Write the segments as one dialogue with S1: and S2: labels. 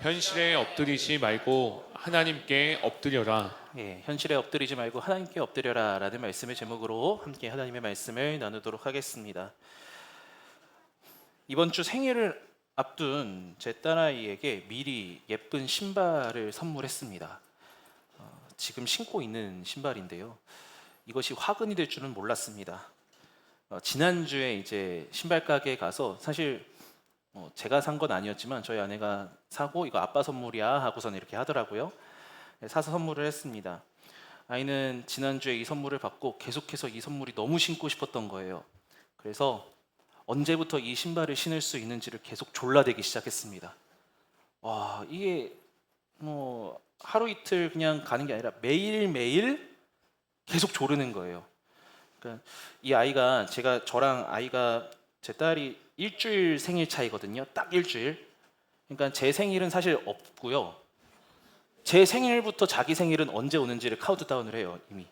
S1: 현실에 엎드리지 말고 하나님께 엎드려라.
S2: 예, 현실에 엎드리지 말고 하나님께 엎드려라 라는 말씀의 제목으로 함께 하나님의 말씀을 나누도록 하겠습니다. 이번 주 생일을 앞둔 제 딸아이에게 미리 예쁜 신발을 선물했습니다. 지금 신고 있는 신발인데요. 이것이 화근이 될 줄은 몰랐습니다. 지난주에 이제 신발 가게에 가서 사실 제가 산 건 아니었지만 저희 아내가 사고 이거 아빠 선물이야 하고선 이렇게 하더라고요. 사서 선물을 했습니다. 아이는 지난주에 이 선물을 받고 계속해서 이 선물이 너무 신고 싶었던 거예요. 그래서 언제부터 이 신발을 신을 수 있는지를 계속 졸라대기 시작했습니다. 와, 이게 하루 이틀 그냥 가는 게 아니라 매일매일 계속 조르는 거예요. 그러니까 이 아이가 저랑 아이가 제 딸이 일주일 생일 차이거든요. 딱 일주일. 그러니까 제 생일은 사실 없고요. 제 생일부터 자기 생일은 언제 오는지를 카운트다운을 해요, 이미.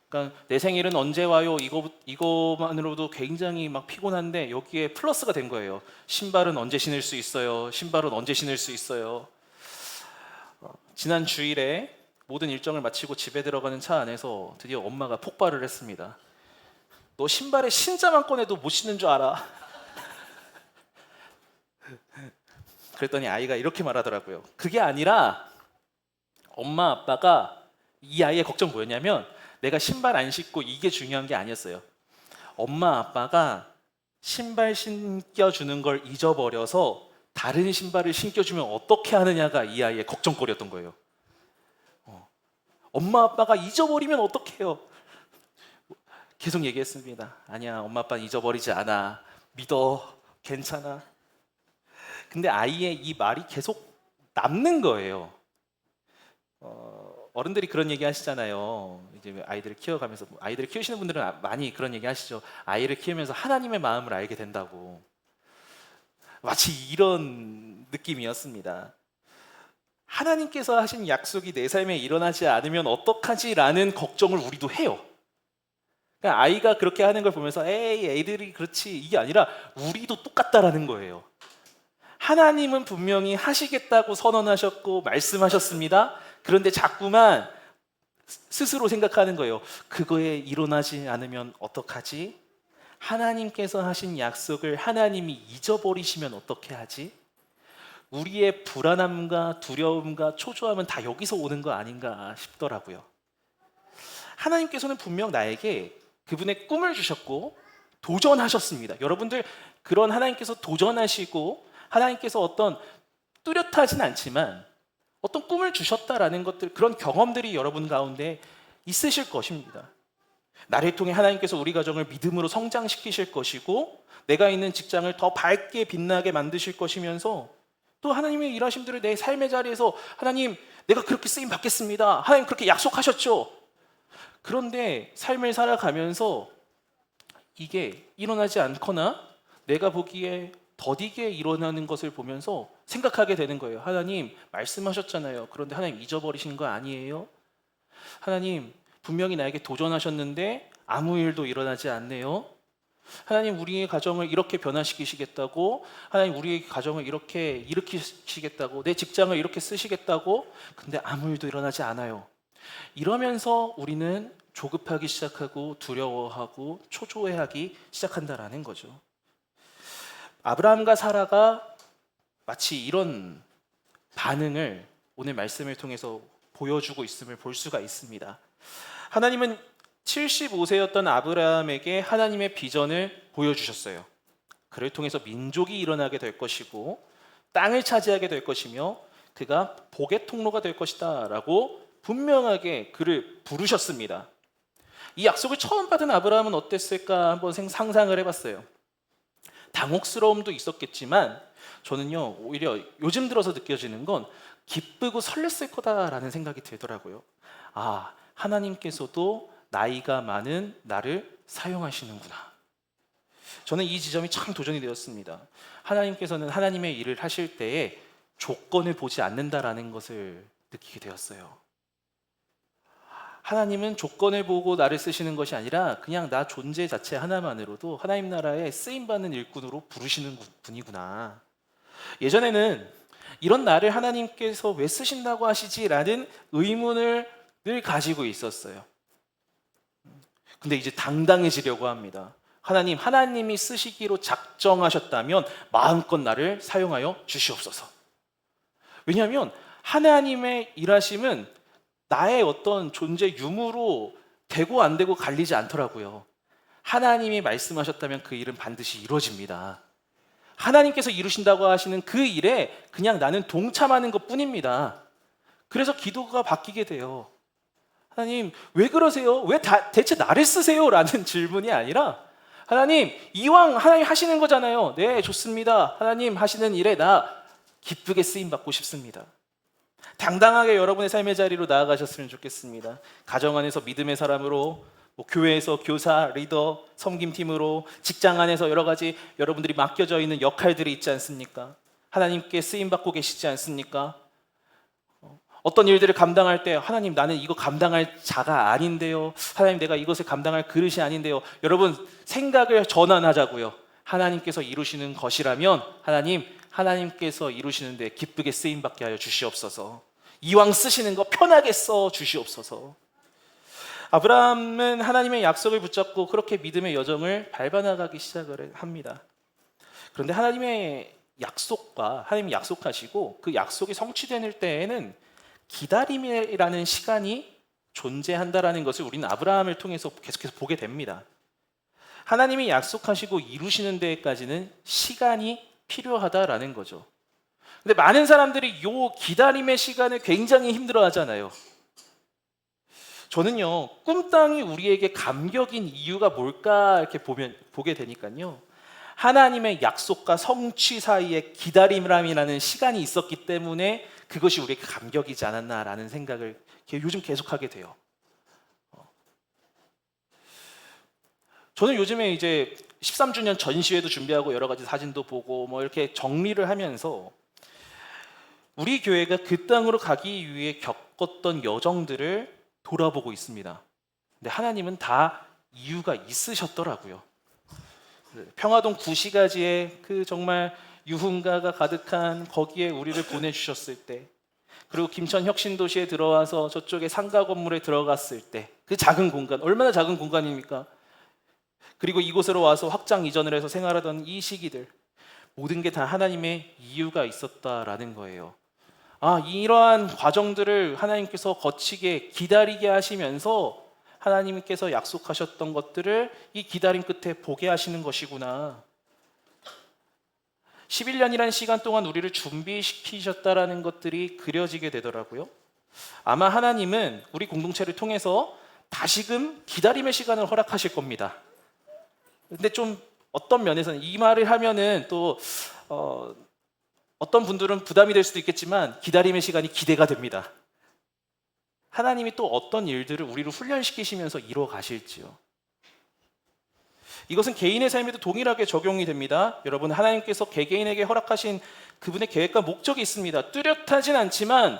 S2: 그러니까 내 생일은 언제 와요? 이거만으로도 굉장히 막 피곤한데 여기에 플러스가 된 거예요. 신발은 언제 신을 수 있어요? 신발은 언제 신을 수 있어요? 지난 주일에 모든 일정을 마치고 집에 들어가는 차 안에서 드디어 엄마가 폭발을 했습니다. 너 신발에 신자만 꺼내도 못 신는 줄 알아? 그랬더니 아이가 이렇게 말하더라고요. 그게 아니라 엄마 아빠가 이 아이의 걱정 뭐였냐면 내가 신발 안 신고 이게 중요한 게 아니었어요. 엄마 아빠가 신발 신겨주는 걸 잊어버려서 다른 신발을 신겨주면 어떻게 하느냐가 이 아이의 걱정거리였던 거예요. 엄마 아빠가 잊어버리면 어떡해요? 계속 얘기했습니다. 아니야, 엄마 아빠는 잊어버리지 않아. 믿어. 괜찮아. 근데 아이의 이 말이 계속 남는 거예요. 어른들이 그런 얘기 하시잖아요. 이제 아이들을 키워가면서 아이들을 키우시는 분들은 많이 그런 얘기 하시죠. 아이를 키우면서 하나님의 마음을 알게 된다고. 마치 이런 느낌이었습니다. 하나님께서 하신 약속이 내 삶에 일어나지 않으면 어떡하지라는 걱정을 우리도 해요. 그러니까 아이가 그렇게 하는 걸 보면서 에이 애들이 그렇지 이게 아니라 우리도 똑같다라는 거예요. 하나님은 분명히 하시겠다고 선언하셨고 말씀하셨습니다. 그런데 자꾸만 스스로 생각하는 거예요. 그거에 일어나지 않으면 어떡하지? 하나님께서 하신 약속을 하나님이 잊어버리시면 어떻게 하지? 우리의 불안함과 두려움과 초조함은 다 여기서 오는 거 아닌가 싶더라고요. 하나님께서는 분명 나에게 그분의 꿈을 주셨고 도전하셨습니다. 여러분들 그런 하나님께서 도전하시고 하나님께서 어떤 뚜렷하진 않지만 어떤 꿈을 주셨다라는 것들, 그런 경험들이 여러분 가운데 있으실 것입니다. 나를 통해 하나님께서 우리 가정을 믿음으로 성장시키실 것이고 내가 있는 직장을 더 밝게 빛나게 만드실 것이면서 또 하나님의 일하심들을 내 삶의 자리에서 하나님 내가 그렇게 쓰임 받겠습니다. 하나님 그렇게 약속하셨죠. 그런데 삶을 살아가면서 이게 일어나지 않거나 내가 보기에 더디게 일어나는 것을 보면서 생각하게 되는 거예요. 하나님 말씀하셨잖아요. 그런데 하나님 잊어버리신 거 아니에요? 하나님 분명히 나에게 도전하셨는데 아무 일도 일어나지 않네요. 하나님 우리의 가정을 이렇게 변화시키시겠다고, 하나님 우리의 가정을 이렇게 일으키시겠다고, 내 직장을 이렇게 쓰시겠다고, 근데 아무 일도 일어나지 않아요. 이러면서 우리는 조급하기 시작하고 두려워하고 초조해하기 시작한다라는 거죠. 아브라함과 사라가 마치 이런 반응을 오늘 말씀을 통해서 보여주고 있음을 볼 수가 있습니다. 하나님은 75세였던 아브라함에게 하나님의 비전을 보여주셨어요. 그를 통해서 민족이 일어나게 될 것이고 땅을 차지하게 될 것이며 그가 복의 통로가 될 것이다 라고 분명하게 그를 부르셨습니다. 이 약속을 처음 받은 아브라함은 어땠을까 한번 상상을 해봤어요. 당혹스러움도 있었겠지만 저는요 오히려 요즘 들어서 느껴지는 건 기쁘고 설렜을 거다라는 생각이 들더라고요. 아, 하나님께서도 나이가 많은 나를 사용하시는구나. 저는 이 지점이 참 도전이 되었습니다. 하나님께서는 하나님의 일을 하실 때에 조건을 보지 않는다라는 것을 느끼게 되었어요. 하나님은 조건을 보고 나를 쓰시는 것이 아니라 그냥 나 존재 자체 하나만으로도 하나님 나라에 쓰임받는 일꾼으로 부르시는 분이구나. 예전에는 이런 나를 하나님께서 왜 쓰신다고 하시지라는 의문을 늘 가지고 있었어요. 근데 이제 당당해지려고 합니다. 하나님이 쓰시기로 작정하셨다면 마음껏 나를 사용하여 주시옵소서. 왜냐하면 하나님의 일하심은 나의 어떤 존재 유무로 되고 안 되고 갈리지 않더라고요. 하나님이 말씀하셨다면 그 일은 반드시 이루어집니다. 하나님께서 이루신다고 하시는 그 일에 그냥 나는 동참하는 것 뿐입니다. 그래서 기도가 바뀌게 돼요. 하나님, 왜 그러세요? 왜 대체 나를 쓰세요? 라는 질문이 아니라, 하나님, 이왕 하나님 하시는 거잖아요. 네, 좋습니다. 하나님 하시는 일에 나 기쁘게 쓰임받고 싶습니다. 당당하게 여러분의 삶의 자리로 나아가셨으면 좋겠습니다. 가정 안에서 믿음의 사람으로, 교회에서 교사, 리더, 섬김팀으로, 직장 안에서 여러 가지 여러분들이 맡겨져 있는 역할들이 있지 않습니까? 하나님께 쓰임받고 계시지 않습니까? 어떤 일들을 감당할 때 하나님 나는 이거 감당할 자가 아닌데요. 하나님 내가 이것을 감당할 그릇이 아닌데요. 여러분 생각을 전환하자고요. 하나님께서 이루시는 것이라면 하나님께서 이루시는데 기쁘게 쓰임받게 하여 주시옵소서. 이왕 쓰시는 거 편하게 써 주시옵소서. 아브라함은 하나님의 약속을 붙잡고 그렇게 믿음의 여정을 밟아나가기 시작을 합니다. 그런데 하나님의 하나님이 약속하시고 그 약속이 성취될 때에는 기다림이라는 시간이 존재한다라는 것을 우리는 아브라함을 통해서 계속해서 보게 됩니다. 하나님이 약속하시고 이루시는 데까지는 시간이 필요하다라는 거죠. 근데 많은 사람들이 이 기다림의 시간을 굉장히 힘들어 하잖아요. 저는요, 꿈땅이 우리에게 감격인 이유가 뭘까 이렇게 보게 되니까요. 하나님의 약속과 성취 사이에 기다림이라는 시간이 있었기 때문에 그것이 우리에게 감격이지 않았나라는 생각을 요즘 계속하게 돼요. 저는 요즘에 이제 13주년 전시회도 준비하고 여러 가지 사진도 보고 이렇게 정리를 하면서 우리 교회가 그 땅으로 가기 위해 겪었던 여정들을 돌아보고 있습니다. 근데 하나님은 다 이유가 있으셨더라고요. 평화동 구시가지에 그 정말 유흥가가 가득한 거기에 우리를 보내주셨을 때, 그리고 김천 혁신도시에 들어와서 저쪽에 상가 건물에 들어갔을 때 그 작은 공간, 얼마나 작은 공간입니까? 그리고 이곳으로 와서 확장 이전을 해서 생활하던 이 시기들, 모든 게 다 하나님의 이유가 있었다라는 거예요. 이러한 과정들을 하나님께서 거치게 기다리게 하시면서 하나님께서 약속하셨던 것들을 이 기다림 끝에 보게 하시는 것이구나. 11년이라는 시간 동안 우리를 준비시키셨다라는 것들이 그려지게 되더라고요. 아마 하나님은 우리 공동체를 통해서 다시금 기다림의 시간을 허락하실 겁니다. 근데 좀 어떤 면에서는 이 말을 하면은 또 어떤 분들은 부담이 될 수도 있겠지만 기다림의 시간이 기대가 됩니다. 하나님이 또 어떤 일들을 우리를 훈련시키시면서 이루어 가실지요. 이것은 개인의 삶에도 동일하게 적용이 됩니다. 여러분, 하나님께서 개개인에게 허락하신 그분의 계획과 목적이 있습니다. 뚜렷하진 않지만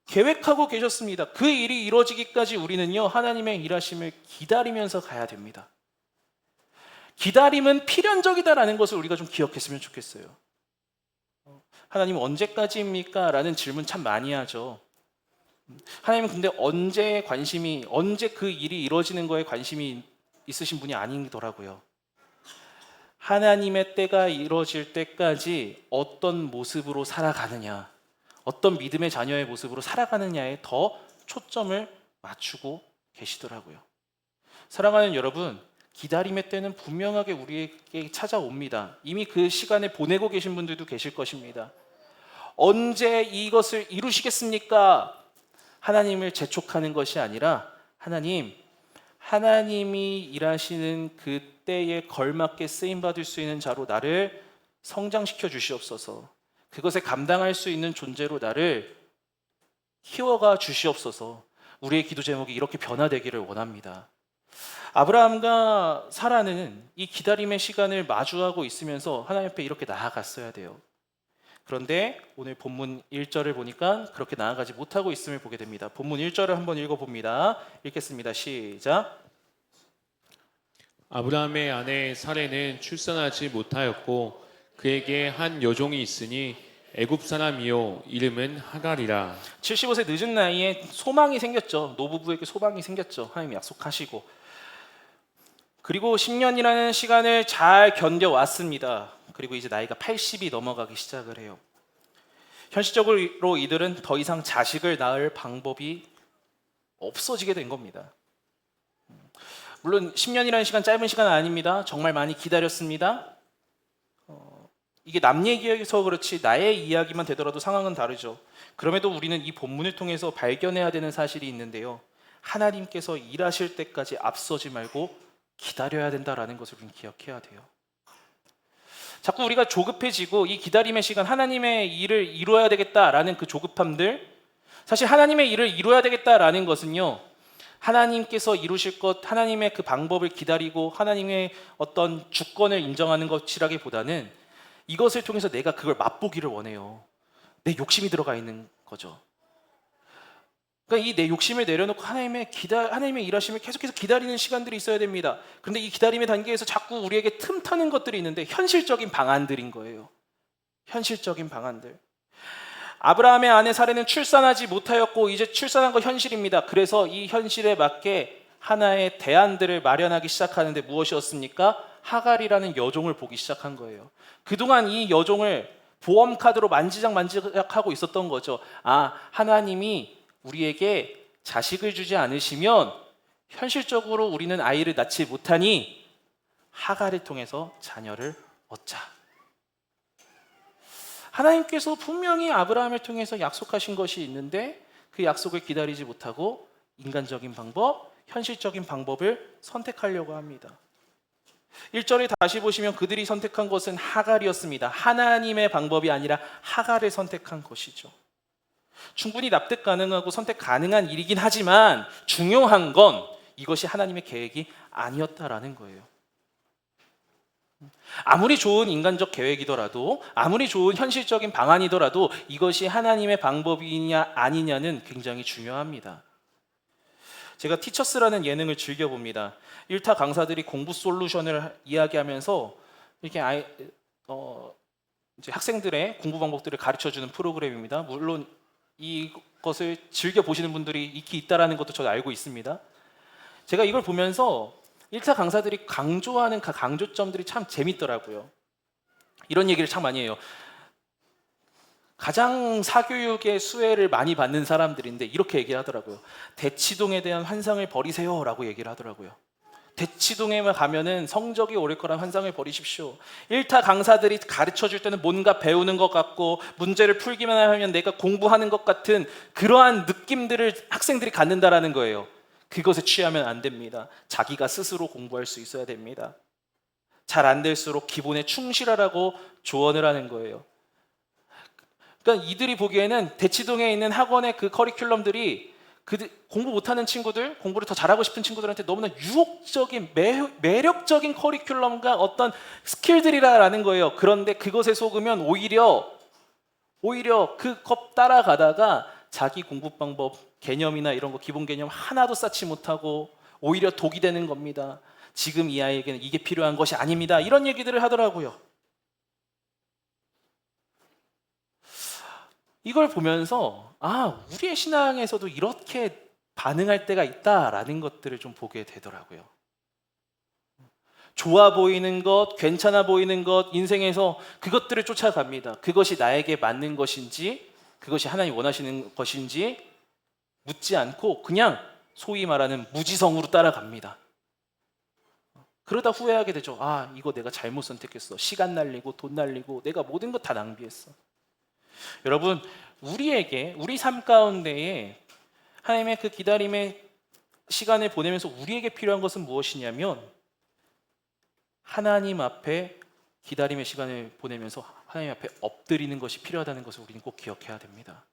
S2: 계획하고 계셨습니다. 그 일이 이루어지기까지 우리는요, 하나님의 일하심을 기다리면서 가야 됩니다. 기다림은 필연적이다라는 것을 우리가 좀 기억했으면 좋겠어요. 하나님 언제까지입니까? 라는 질문 참 많이 하죠. 하나님은 근데 언제 그 일이 이루어지는 거에 관심이 있으신 분이 아니더라고요. 하나님의 때가 이루어질 때까지 어떤 모습으로 살아가느냐, 어떤 믿음의 자녀의 모습으로 살아가느냐에 더 초점을 맞추고 계시더라고요. 사랑하는 여러분, 기다림의 때는 분명하게 우리에게 찾아옵니다. 이미 그 시간에 보내고 계신 분들도 계실 것입니다. 언제 이것을 이루시겠습니까? 하나님을 재촉하는 것이 아니라 하나님이 일하시는 그 때에 걸맞게 쓰임받을 수 있는 자로 나를 성장시켜 주시옵소서. 그것에 감당할 수 있는 존재로 나를 키워가 주시옵소서. 우리의 기도 제목이 이렇게 변화되기를 원합니다. 아브라함과 사라는 이 기다림의 시간을 마주하고 있으면서 하나님 앞에 이렇게 나아갔어야 돼요. 그런데 오늘 본문 1절을 보니까 그렇게 나아가지 못하고 있음을 보게 됩니다. 본문 1절을 한번 읽어봅니다. 읽겠습니다. 시작.
S1: 아브라함의 아내 사레는 출산하지 못하였고 그에게 한 여종이 있으니 애굽 사람이요 이름은 하갈이라.
S2: 75세 늦은 나이에 소망이 생겼죠. 노부부에게 소망이 생겼죠. 하나님이 약속하시고. 그리고 10년이라는 시간을 잘 견뎌왔습니다. 그리고 이제 나이가 80이 넘어가기 시작을 해요. 현실적으로 이들은 더 이상 자식을 낳을 방법이 없어지게 된 겁니다. 물론 10년이라는 시간 짧은 시간은 아닙니다. 정말 많이 기다렸습니다. 이게 남 얘기여서 그렇지 나의 이야기만 되더라도 상황은 다르죠. 그럼에도 우리는 이 본문을 통해서 발견해야 되는 사실이 있는데요. 하나님께서 일하실 때까지 앞서지 말고 기다려야 된다라는 것을 우리는 기억해야 돼요. 자꾸 우리가 조급해지고 이 기다림의 시간, 하나님의 일을 이루어야 되겠다라는 그 조급함들, 사실 하나님의 일을 이루어야 되겠다라는 것은요, 하나님께서 이루실 것, 하나님의 그 방법을 기다리고 하나님의 어떤 주권을 인정하는 것이라기보다는 이것을 통해서 내가 그걸 맛보기를 원해요. 내 욕심이 들어가 있는 거죠. 그러니까 이 내 욕심을 내려놓고 하나님의 일하심을 계속해서 기다리는 시간들이 있어야 됩니다. 그런데 이 기다림의 단계에서 자꾸 우리에게 틈타는 것들이 있는데 현실적인 방안들인 거예요. 현실적인 방안들. 아브라함의 아내 사레는 출산하지 못하였고 이제 출산한 거 현실입니다. 그래서 이 현실에 맞게 하나의 대안들을 마련하기 시작하는데 무엇이었습니까? 하갈이라는 여종을 보기 시작한 거예요. 그동안 이 여종을 보험카드로 만지작하고 있었던 거죠. 아, 하나님이 우리에게 자식을 주지 않으시면 현실적으로 우리는 아이를 낳지 못하니 하갈을 통해서 자녀를 얻자. 하나님께서 분명히 아브라함을 통해서 약속하신 것이 있는데 그 약속을 기다리지 못하고 인간적인 방법, 현실적인 방법을 선택하려고 합니다. 1절에 다시 보시면 그들이 선택한 것은 하갈이었습니다. 하나님의 방법이 아니라 하갈을 선택한 것이죠. 충분히 납득 가능하고 선택 가능한 일이긴 하지만 중요한 건 이것이 하나님의 계획이 아니었다라는 거예요. 아무리 좋은 인간적 계획이더라도, 아무리 좋은 현실적인 방안이더라도 이것이 하나님의 방법이냐 아니냐는 굉장히 중요합니다. 제가 티처스라는 예능을 즐겨봅니다. 1타 강사들이 공부 솔루션을 이야기하면서 이렇게 이제 학생들의 공부 방법들을 가르쳐주는 프로그램입니다. 물론 이것을 즐겨보시는 분들이 익히 있다는 것도 저도 알고 있습니다. 제가 이걸 보면서 1타 강사들이 강조하는 강조점들이 참 재밌더라고요. 이런 얘기를 참 많이 해요. 가장 사교육의 수혜를 많이 받는 사람들인데 이렇게 얘기를 하더라고요. 대치동에 대한 환상을 버리세요 라고 얘기를 하더라고요. 대치동에만 가면은 성적이 오를 거란 환상을 버리십시오. 1타 강사들이 가르쳐 줄 때는 뭔가 배우는 것 같고 문제를 풀기만 하면 내가 공부하는 것 같은 그러한 느낌들을 학생들이 갖는다라는 거예요. 그것에 취하면 안 됩니다. 자기가 스스로 공부할 수 있어야 됩니다. 잘 안 될수록 기본에 충실하라고 조언을 하는 거예요. 그러니까 이들이 보기에는 대치동에 있는 학원의 그 커리큘럼들이 공부 못하는 친구들, 공부를 더 잘하고 싶은 친구들한테 너무나 유혹적인, 매력적인 커리큘럼과 어떤 스킬들이라는 거예요. 그런데 그것에 속으면 오히려 그 컵 따라가다가 자기 공부 방법, 개념이나 이런 거 기본 개념 하나도 쌓지 못하고 오히려 독이 되는 겁니다. 지금 이 아이에게는 이게 필요한 것이 아닙니다. 이런 얘기들을 하더라고요. 이걸 보면서 우리의 신앙에서도 이렇게 반응할 때가 있다라는 것들을 좀 보게 되더라고요. 좋아 보이는 것, 괜찮아 보이는 것, 인생에서 그것들을 쫓아갑니다. 그것이 나에게 맞는 것인지, 그것이 하나님 원하시는 것인지 묻지 않고 그냥 소위 말하는 무지성으로 따라갑니다. 그러다 후회하게 되죠. 이거 내가 잘못 선택했어. 시간 날리고 돈 날리고 내가 모든 것 다 낭비했어. 여러분, 우리 삶 가운데에 하나님의 그 기다림의 시간을 보내면서 우리에게 필요한 것은 무엇이냐면 하나님 앞에 기다림의 시간을 보내면서 하나님 앞에 엎드리는 것이 필요하다는 것을 우리는 꼭 기억해야 됩니다.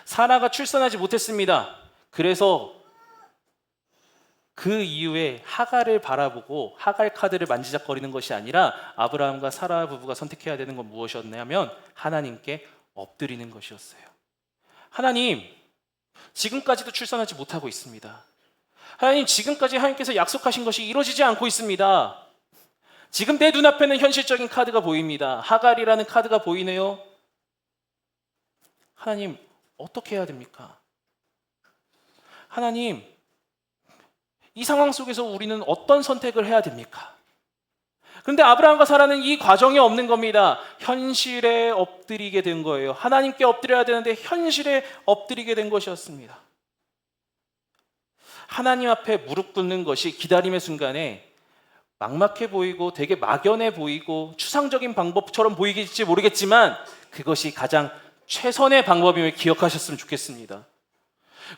S2: 사라가 출산하지 못했습니다. 그래서 그 이후에 하갈을 바라보고 하갈 카드를 만지작거리는 것이 아니라 아브라함과 사라 부부가 선택해야 되는 건 무엇이었냐면 하나님께 엎드리는 것이었어요. 하나님, 지금까지도 출산하지 못하고 있습니다. 하나님, 지금까지 하나님께서 약속하신 것이 이루어지지 않고 있습니다. 지금 내 눈앞에는 현실적인 카드가 보입니다. 하갈이라는 카드가 보이네요. 하나님 어떻게 해야 됩니까? 하나님 이 상황 속에서 우리는 어떤 선택을 해야 됩니까? 그런데 아브라함과 사라는 이 과정이 없는 겁니다. 현실에 엎드리게 된 거예요. 하나님께 엎드려야 되는데 현실에 엎드리게 된 것이었습니다. 하나님 앞에 무릎 꿇는 것이 기다림의 순간에 막막해 보이고 되게 막연해 보이고 추상적인 방법처럼 보이길지 모르겠지만 그것이 가장 최선의 방법임을 기억하셨으면 좋겠습니다.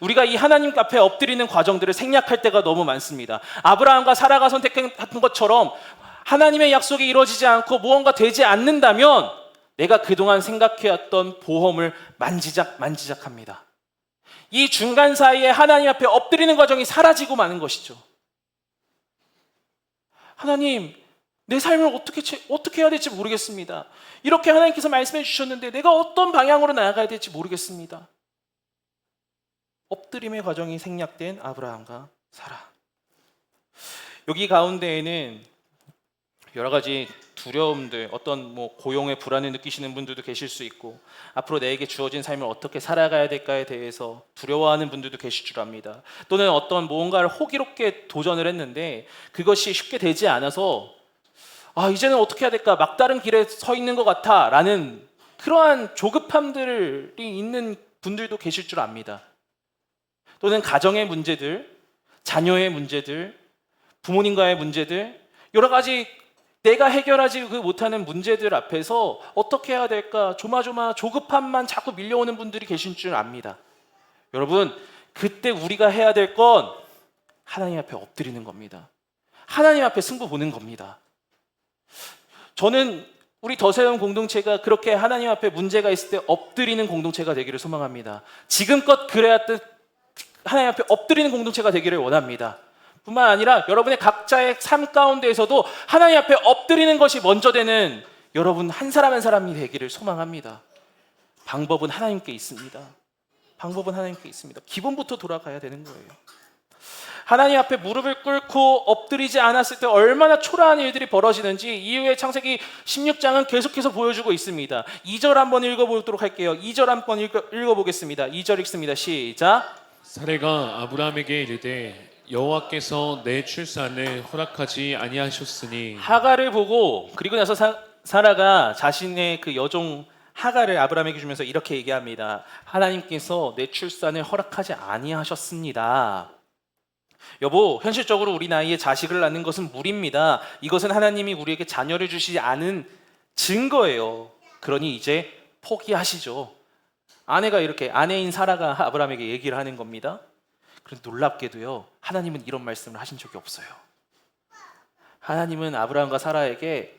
S2: 우리가 이 하나님 앞에 엎드리는 과정들을 생략할 때가 너무 많습니다. 아브라함과 사라가 선택한 것처럼 하나님의 약속이 이루어지지 않고 무언가 되지 않는다면 내가 그동안 생각해왔던 보험을 만지작합니다. 이 중간 사이에 하나님 앞에 엎드리는 과정이 사라지고 마는 것이죠. 하나님, 내 삶을 어떻게 해야 될지 모르겠습니다. 이렇게 하나님께서 말씀해 주셨는데 내가 어떤 방향으로 나아가야 될지 모르겠습니다. 엎드림의 과정이 생략된 아브라함과 사라. 여기 가운데에는 여러 가지 두려움들, 어떤 고용의 불안을 느끼시는 분들도 계실 수 있고 앞으로 내게 주어진 삶을 어떻게 살아가야 될까에 대해서 두려워하는 분들도 계실 줄 압니다. 또는 어떤 무언가를 호기롭게 도전을 했는데 그것이 쉽게 되지 않아서 이제는 어떻게 해야 될까? 막다른 길에 서 있는 것 같아 라는 그러한 조급함들이 있는 분들도 계실 줄 압니다. 또는 가정의 문제들, 자녀의 문제들, 부모님과의 문제들, 여러 가지 내가 해결하지 못하는 문제들 앞에서 어떻게 해야 될까 조급함만 자꾸 밀려오는 분들이 계신 줄 압니다. 여러분, 그때 우리가 해야 될 건 하나님 앞에 엎드리는 겁니다. 하나님 앞에 승부 보는 겁니다. 저는 우리 더세움 공동체가 그렇게 하나님 앞에 문제가 있을 때 엎드리는 공동체가 되기를 소망합니다. 지금껏 그래왔듯 하나님 앞에 엎드리는 공동체가 되기를 원합니다. 뿐만 아니라 여러분의 각자의 삶 가운데에서도 하나님 앞에 엎드리는 것이 먼저 되는 여러분 한 사람 한 사람이 되기를 소망합니다. 방법은 하나님께 있습니다. 기본부터 돌아가야 되는 거예요. 하나님 앞에 무릎을 꿇고 엎드리지 않았을 때 얼마나 초라한 일들이 벌어지는지 이후에 창세기 16장은 계속해서 보여주고 있습니다. 2절 한번 읽어보도록 할게요. 2절 한번 읽어보겠습니다. 2절 읽습니다. 시작.
S1: 사레가 아브라함에게 이르되 여호와께서 내 출산을 허락하지 아니하셨으니.
S2: 하갈을 보고 그리고 나서 사라가 자신의 그 여종 하갈을 아브라함에게 주면서 이렇게 얘기합니다. 하나님께서 내 출산을 허락하지 아니하셨습니다. 여보, 현실적으로 우리 나이에 자식을 낳는 것은 무리입니다. 이것은 하나님이 우리에게 자녀를 주시지 않은 증거예요. 그러니 이제 포기하시죠. 아내인 사라가 아브라함에게 얘기를 하는 겁니다. 그런데 놀랍게도요, 하나님은 이런 말씀을 하신 적이 없어요. 하나님은 아브라함과 사라에게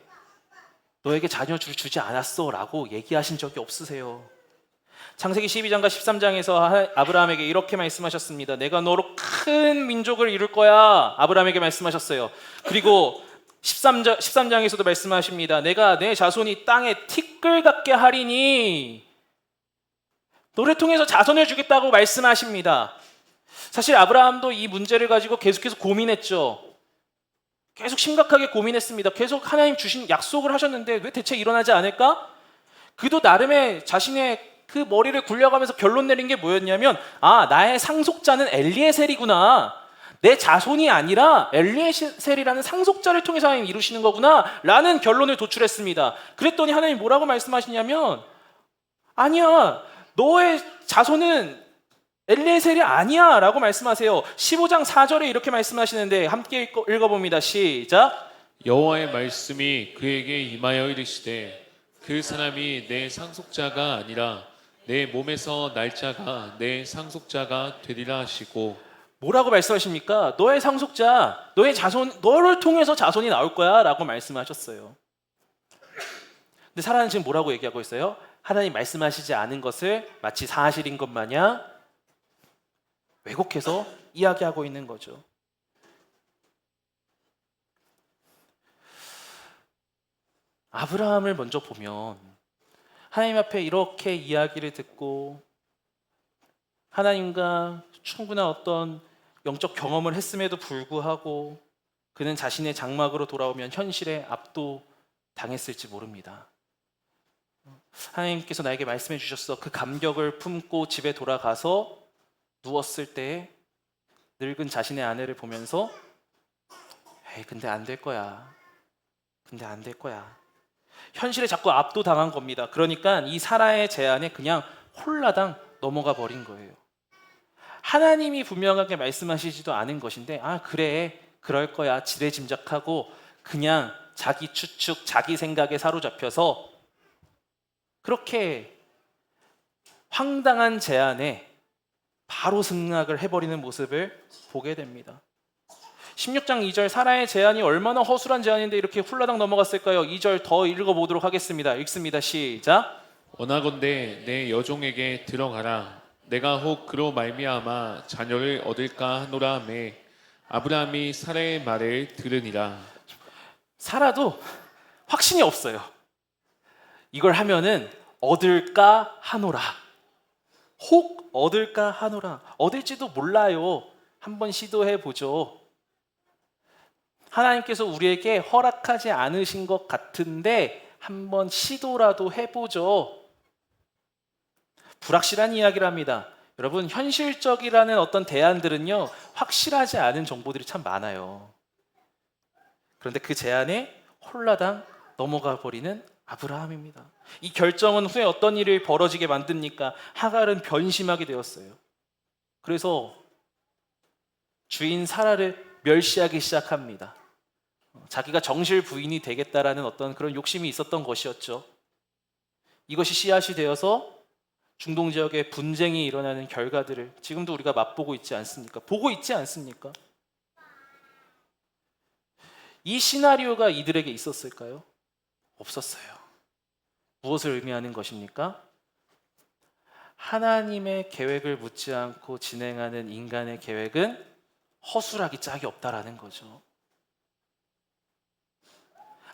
S2: 너에게 자녀를 주지 않았어 라고 얘기하신 적이 없으세요. 창세기 12장과 13장에서 아브라함에게 이렇게 말씀하셨습니다. 내가 너로 큰 민족을 이룰 거야. 아브라함에게 말씀하셨어요. 그리고 13장에서도 말씀하십니다. 내가 내 자손이 땅에 티끌 같게 하리니 너를 통해서 자손을 주겠다고 말씀하십니다. 사실 아브라함도 이 문제를 가지고 계속해서 고민했죠. 계속 심각하게 고민했습니다. 계속 하나님 주신 약속을 하셨는데 왜 대체 일어나지 않을까? 그도 나름의 자신의 그 머리를 굴려가면서 결론 내린 게 뭐였냐면 나의 상속자는 엘리에셀이구나. 내 자손이 아니라 엘리에셀이라는 상속자를 통해서 하나님 이루시는 거구나 라는 결론을 도출했습니다. 그랬더니 하나님 뭐라고 말씀하시냐면 아니야, 너의 자손은 엘리에셀이 아니야 라고 말씀하세요. 15장 4절에 이렇게 말씀하시는데 함께 읽어봅니다. 시작.
S1: 여호와의 말씀이 그에게 임하여 이르시되 그 사람이 내 상속자가 아니라 내 몸에서 날 자가 내 상속자가 되리라 하시고.
S2: 뭐라고 말씀하십니까? 너의 상속자, 너의 자손, 너를 통해서 자손이 나올 거야 라고 말씀하셨어요. 근데 사라는 지금 뭐라고 얘기하고 있어요? 하나님 말씀하시지 않은 것을 마치 사실인 것 마냥 왜곡해서 이야기하고 있는 거죠. 아브라함을 먼저 보면 하나님 앞에 이렇게 이야기를 듣고 하나님과 충분한 어떤 영적 경험을 했음에도 불구하고 그는 자신의 장막으로 돌아오면 현실에 압도당했을지 모릅니다. 하나님께서 나에게 말씀해 주셨어. 그 감격을 품고 집에 돌아가서 누웠을 때 늙은 자신의 아내를 보면서 에이, 근데 안 될 거야. 근데 안 될 거야. 현실에 자꾸 압도당한 겁니다. 그러니까 이 사라의 제안에 그냥 홀라당 넘어가 버린 거예요. 하나님이 분명하게 말씀하시지도 않은 것인데 아 그래 그럴 거야 지레짐작하고 그냥 자기 추측 자기 생각에 사로잡혀서 그렇게 황당한 제안에 바로 승낙을 해버리는 모습을 보게 됩니다. 16장 2절 사라의 제안이 얼마나 허술한 제안인데 이렇게 훌라당 넘어갔을까요? 2절 더 읽어보도록 하겠습니다. 읽습니다. 시작.
S1: 원하건대 내 여종에게 들어가라. 내가 혹 그로 말미암아 자녀를 얻을까 하노라 하매 아브라함이 사라의 말을 들으니라.
S2: 사라도 확신이 없어요. 이걸 하면은 얻을까 하노라. 혹 얻을까 하노라. 얻을지도 몰라요. 한번 시도해 보죠. 하나님께서 우리에게 허락하지 않으신 것 같은데 한번 시도라도 해보죠. 불확실한 이야기를 합니다. 여러분 현실적이라는 어떤 대안들은요 확실하지 않은 정보들이 참 많아요. 그런데 그 제안에 홀라당 넘어가 버리는 아브라함입니다. 이 결정은 후에 어떤 일이 벌어지게 만듭니까? 하갈은 변심하게 되었어요. 그래서 주인 사라를 멸시하기 시작합니다. 자기가 정실 부인이 되겠다라는 어떤 그런 욕심이 있었던 것이었죠. 이것이 씨앗이 되어서 중동 지역에 분쟁이 일어나는 결과들을 지금도 우리가 맛보고 있지 않습니까? 보고 있지 않습니까? 이 시나리오가 이들에게 있었을까요? 없었어요. 무엇을 의미하는 것입니까? 하나님의 계획을 묻지 않고 진행하는 인간의 계획은 허술하기 짝이 없다라는 거죠.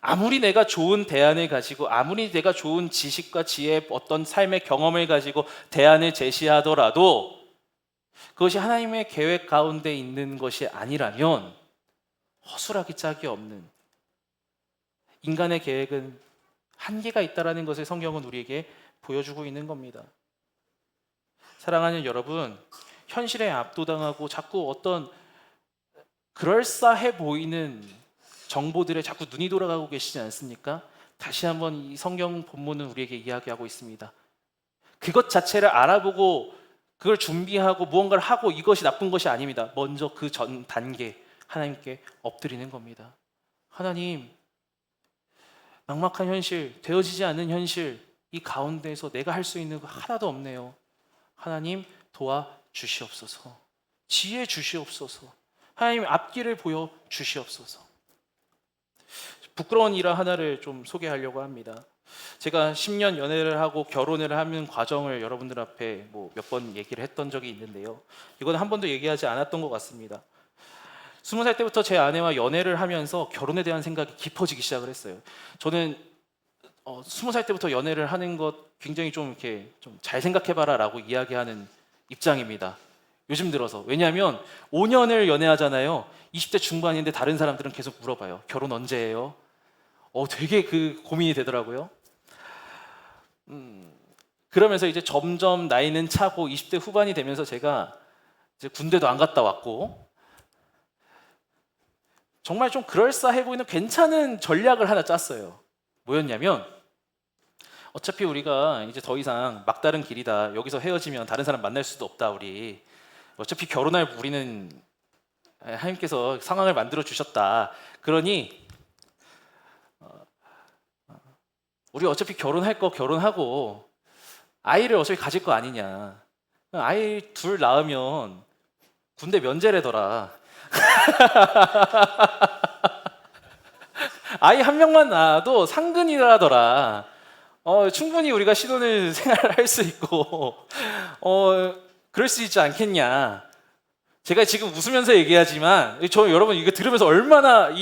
S2: 아무리 내가 좋은 대안을 가지고 아무리 내가 좋은 지식과 지혜 어떤 삶의 경험을 가지고 대안을 제시하더라도 그것이 하나님의 계획 가운데 있는 것이 아니라면 허술하기 짝이 없는 인간의 계획은 한계가 있다는 것을 성경은 우리에게 보여주고 있는 겁니다. 사랑하는 여러분, 현실에 압도당하고 자꾸 어떤 그럴싸해 보이는 정보들에 자꾸 눈이 돌아가고 계시지 않습니까? 다시 한번 이 성경 본문은 우리에게 이야기하고 있습니다. 그것 자체를 알아보고 그걸 준비하고 무언가를 하고 이것이 나쁜 것이 아닙니다. 먼저 그 전 단계 하나님께 엎드리는 겁니다. 하나님, 막막한 현실, 되어지지 않는 현실 이 가운데에서 내가 할 수 있는 거 하나도 없네요. 하나님 도와주시옵소서. 지혜 주시옵소서. 하나님 앞길을 보여 주시옵소서. 부끄러운 일 하나를 좀 소개하려고 합니다. 제가 10년 연애를 하고 결혼을 하는 과정을 여러분들 앞에 몇 번 얘기를 했던 적이 있는데요. 이건 한 번도 얘기하지 않았던 것 같습니다. 20살 때부터 제 아내와 연애를 하면서 결혼에 대한 생각이 깊어지기 시작을 했어요. 저는 20살 때부터 연애를 하는 것 굉장히 좀 이렇게 좀 잘 생각해봐라라고 이야기하는 입장입니다. 요즘 들어서. 왜냐하면 5년을 연애하잖아요. 20대 중반인데 다른 사람들은 계속 물어봐요. 결혼 언제 해요? 되게 그 고민이 되더라고요. 그러면서 이제 점점 나이는 차고 20대 후반이 되면서 제가 이제 군대도 안 갔다 왔고 정말 좀 그럴싸해 보이는 괜찮은 전략을 하나 짰어요. 뭐였냐면 어차피 우리가 이제 더 이상 막다른 길이다. 여기서 헤어지면 다른 사람 만날 수도 없다. 우리 어차피 결혼할 우리는 하나님께서 상황을 만들어 주셨다. 그러니 우리 어차피 결혼할 거 결혼하고 아이를 어차피 가질 거 아니냐. 아이 둘 낳으면 군대 면제래더라. 아이 한 명만 낳아도 상근이라더라. 충분히 우리가 신혼을 생활할 수 있고 그럴 수 있지 않겠냐. 제가 지금 웃으면서 얘기하지만 여러분 이거 들으면서 얼마나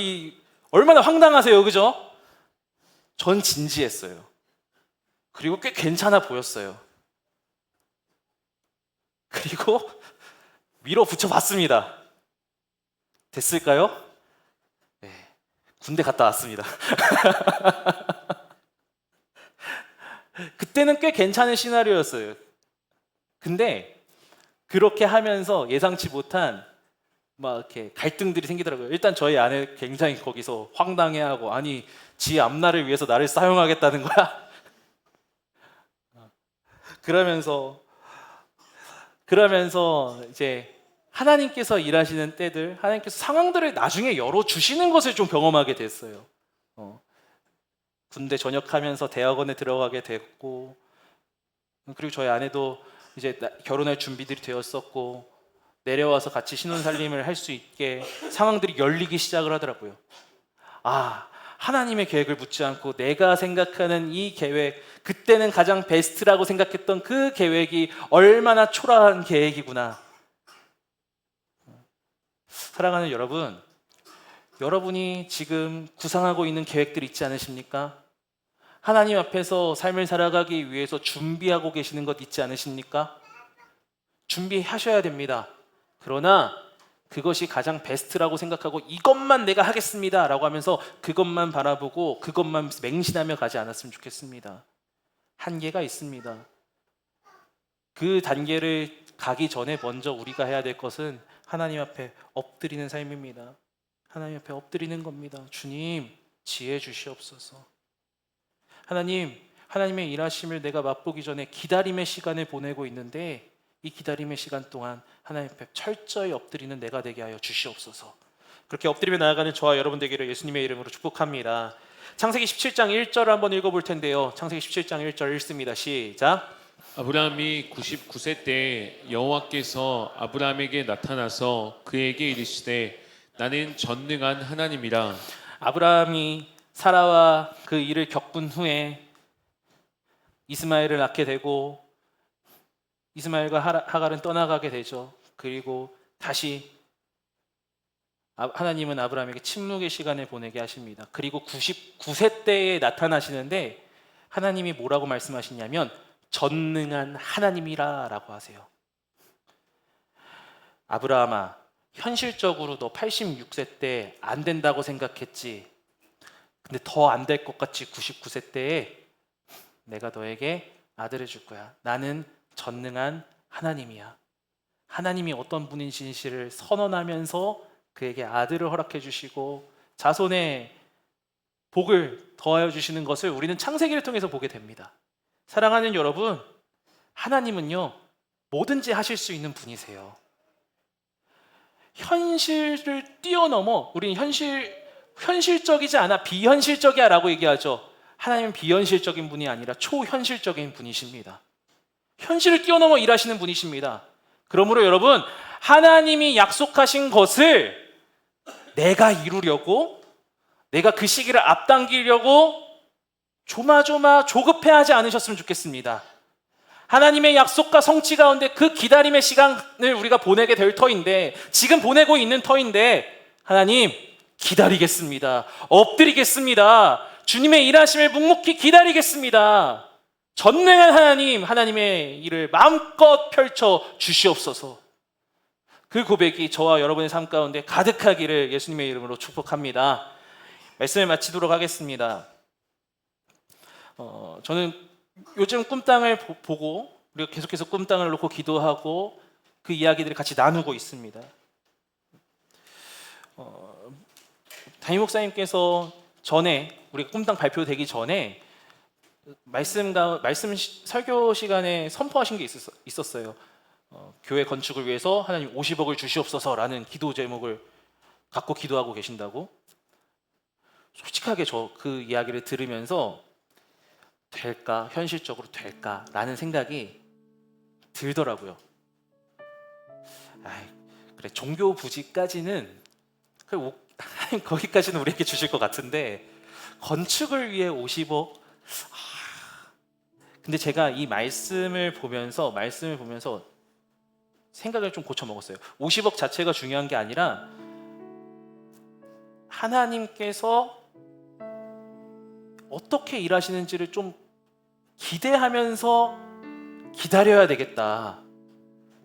S2: 황당하세요, 그죠? 전 진지했어요. 그리고 꽤 괜찮아 보였어요. 그리고 밀어붙여 봤습니다. 됐을까요? 네, 군대 갔다 왔습니다. 그때는 꽤 괜찮은 시나리오였어요. 근데 그렇게 하면서 예상치 못한 막 이렇게 갈등들이 생기더라고요. 일단 저희 아내 굉장히 거기서 황당해하고, 아니 지 앞날을 위해서 나를 사용하겠다는 거야? 그러면서 이제 하나님께서 일하시는 때들, 하나님께서 상황들을 나중에 열어주시는 것을 좀 경험하게 됐어요. 군대 전역하면서 대학원에 들어가게 됐고, 그리고 저희 아내도 이제 결혼할 준비들이 되었었고, 내려와서 같이 신혼살림을 할 수 있게 상황들이 열리기 시작을 하더라고요. 아, 하나님의 계획을 묻지 않고 내가 생각하는 이 계획, 그때는 가장 베스트라고 생각했던 그 계획이 얼마나 초라한 계획이구나. 사랑하는 여러분, 여러분이 지금 구상하고 있는 계획들 있지 않으십니까? 하나님 앞에서 삶을 살아가기 위해서 준비하고 계시는 것 있지 않으십니까? 준비하셔야 됩니다. 그러나 그것이 가장 베스트라고 생각하고 이것만 내가 하겠습니다 라고 하면서 그것만 바라보고 그것만 맹신하며 가지 않았으면 좋겠습니다. 한계가 있습니다. 그 단계를 가기 전에 먼저 우리가 해야 될 것은 하나님 앞에 엎드리는 삶입니다. 하나님 앞에 엎드리는 겁니다. 주님, 지혜 주시옵소서. 하나님, 하나님의 일하심을 내가 맛보기 전에 기다림의 시간을 보내고 있는데, 이 기다림의 시간 동안 하나님 앞에 철저히 엎드리는 내가 되게 하여 주시옵소서. 그렇게 엎드리며 나아가는 저와 여러분 되기를 예수님의 이름으로 축복합니다. 창세기 17장 1절을 한번 읽어볼 텐데요. 창세기 17장 1절 읽습니다. 시작.
S1: 아브라함이 99세 때 여호와께서 아브라함에게 나타나서 그에게 이르시되 나는 전능한 하나님이라.
S2: 아브라함이 사라와 그 일을 겪은 후에 이스마엘을 낳게 되고, 이스마엘과 하갈은 떠나가게 되죠. 그리고 다시 하나님은 아브라함에게 침묵의 시간을 보내게 하십니다. 그리고 99세 때에 나타나시는데 하나님이 뭐라고 말씀하시냐면 전능한 하나님이라 라고 하세요. 아브라함아, 현실적으로 너 86세 때 안 된다고 생각했지. 근데 더 안 될 것 같이 99세 때에 내가 너에게 아들을 줄 거야. 나는 전능한 하나님이야. 하나님이 어떤 분이신지를 선언하면서 그에게 아들을 허락해 주시고 자손의 복을 더하여 주시는 것을 우리는 창세기를 통해서 보게 됩니다. 사랑하는 여러분, 하나님은요 뭐든지 하실 수 있는 분이세요. 현실을 뛰어넘어, 우리는 현실적이지 않아 비현실적이야 라고 얘기하죠. 하나님은 비현실적인 분이 아니라 초현실적인 분이십니다. 현실을 뛰어넘어 일하시는 분이십니다. 그러므로 여러분, 하나님이 약속하신 것을 내가 이루려고, 내가 그 시기를 앞당기려고 조급해하지 않으셨으면 좋겠습니다. 하나님의 약속과 성취 가운데 그 기다림의 시간을 우리가 보내게 될 터인데, 지금 보내고 있는 터인데, 하나님 기다리겠습니다. 엎드리겠습니다. 주님의 일하심을 묵묵히 기다리겠습니다. 전능한 하나님, 하나님의 일을 마음껏 펼쳐 주시옵소서. 그 고백이 저와 여러분의 삶 가운데 가득하기를 예수님의 이름으로 축복합니다. 말씀을 마치도록 하겠습니다. 저는 요즘 꿈땅을 보고, 우리가 계속해서 꿈땅을 놓고 기도하고 그 이야기들을 같이 나누고 있습니다. 담임 목사님께서 전에, 우리가 꿈땅 발표되기 전에 말씀 설교 시간에 선포하신 게 있었어요. 교회 건축을 위해서 하나님 50억을 주시옵소서라는 기도 제목을 갖고 기도하고 계신다고. 솔직하게 저 그 이야기를 들으면서 될까? 현실적으로 될까라는 생각이 들더라고요. 그래, 종교 부지까지는 거기까지는 우리에게 주실 것 같은데 건축을 위해 50억? 근데 제가 이 말씀을 보면서 생각을 좀 고쳐 먹었어요. 50억 자체가 중요한 게 아니라 하나님께서 어떻게 일하시는지를 좀 기대하면서 기다려야 되겠다.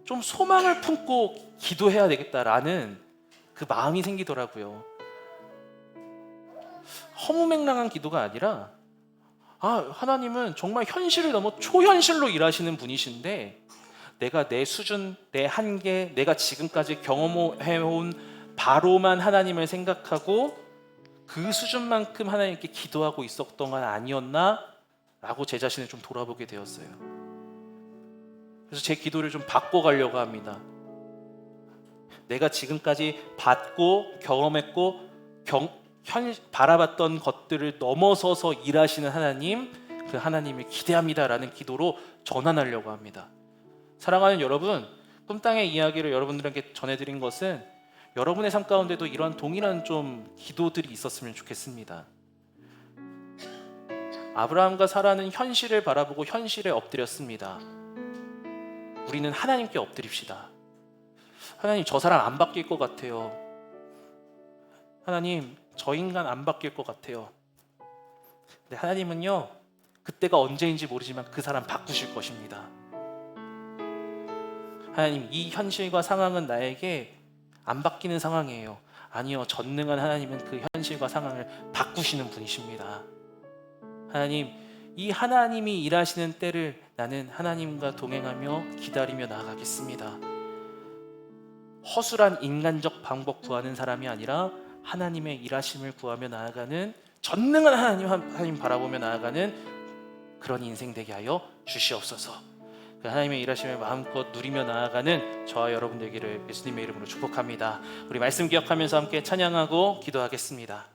S2: 좀 소망을 품고 기도해야 되겠다라는 그 마음이 생기더라고요. 허무맹랑한 기도가 아니라 하나님은 정말 현실을 넘어 초현실로 일하시는 분이신데 내가 내 수준, 내 한계, 내가 지금까지 경험해온 바로만 하나님을 생각하고 그 수준만큼 하나님께 기도하고 있었던 건 아니었나? 라고 제 자신을 좀 돌아보게 되었어요. 그래서 제 기도를 좀 바꿔가려고 합니다. 내가 지금까지 받고 경험했고 바라봤던 것들을 넘어서서 일하시는 하나님, 그 하나님을 기대합니다라는 기도로 전환하려고 합니다. 사랑하는 여러분, 꿈땅의 이야기를 여러분들에게 전해드린 것은 여러분의 삶 가운데도 이러한 동일한 좀 기도들이 있었으면 좋겠습니다. 아브라함과 사라는 현실을 바라보고 현실에 엎드렸습니다. 우리는 하나님께 엎드립시다. 하나님, 저 사람 안 바뀔 것 같아요. 하나님, 저 인간 안 바뀔 것 같아요. 근데 하나님은요, 그때가 언제인지 모르지만 그 사람 바꾸실 것입니다. 하나님, 이 현실과 상황은 나에게 안 바뀌는 상황이에요. 아니요, 전능한 하나님은 그 현실과 상황을 바꾸시는 분이십니다. 하나님, 이 하나님이 일하시는 때를 나는 하나님과 동행하며 기다리며 나아가겠습니다. 허술한 인간적 방법 구하는 사람이 아니라 하나님의 일하심을 구하며 나아가는, 전능한 하나님 바라보며 나아가는 그런 인생 되게 하여 주시옵소서. 그 하나님의 일하심을 마음껏 누리며 나아가는 저와 여러분 되기를 예수님의 이름으로 축복합니다. 우리 말씀 기억하면서 함께 찬양하고 기도하겠습니다.